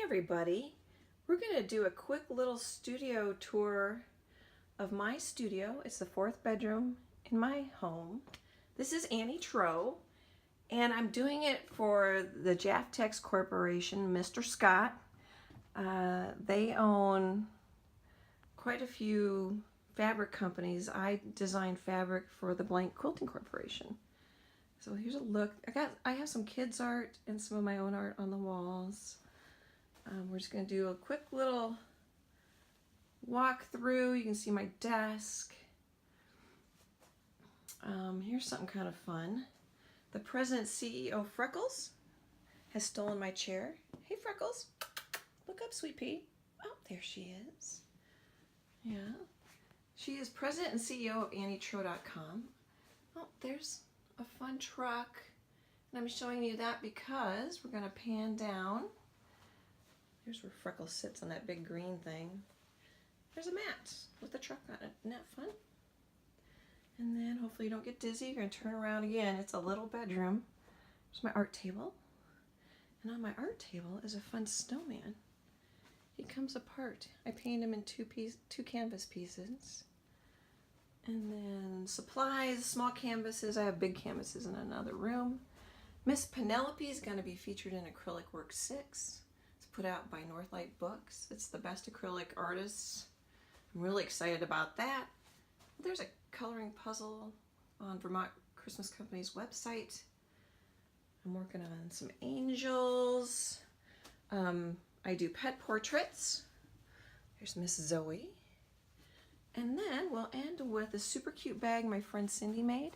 everybody, we're going to do a quick little studio tour of my studio. It's the 4th bedroom in my home. This is Annie Troe, and I'm doing it for the Jaftex Corporation, Mr. Scott. They own quite a few fabric companies. I design fabric for the Blank Quilting Corporation. So here's a look. I have some kids art and some of my own art on the walls. We're just going to do a quick little walk through. You can see my desk. Here's something kind of fun. The President CEO Freckles has stolen my chair. Hey Freckles, look up, sweet pea. Oh, there she is. Yeah. She is President and CEO of AnnieTroe.com. Oh, there's a fun truck. And I'm showing you that because we're going to pan down. Here's where Freckles sits on that big green thing. There's a mat with a truck on it. Isn't that fun? And then hopefully you don't get dizzy. You're going to turn around again. It's a little bedroom. There's my art table. And on my art table is a fun snowman. He comes apart. I paint him in two canvas pieces. And then supplies, small canvases. I have big canvases in another room. Miss Penelope is going to be featured in Acrylic Work 6. It's put out by Northlight Books. It's the best acrylic artists. I'm really excited about that. There's a coloring puzzle on Vermont Christmas Company's website. I'm working on some angels. I do pet portraits. There's Miss Zoe. And then we'll end with a super cute bag my friend Cindy made.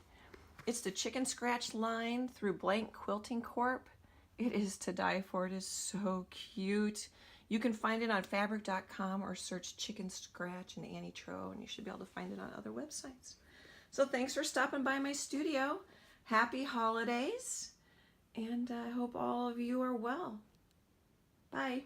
It's the Chicken Scratch line through Blank Quilting Corp. It is to die for. It is so cute. You can find it on fabric.com or search Chicken Scratch and Annie Troe, and you should be able to find it on other websites. So thanks for stopping by my studio. Happy holidays, and I hope all of you are well. Bye.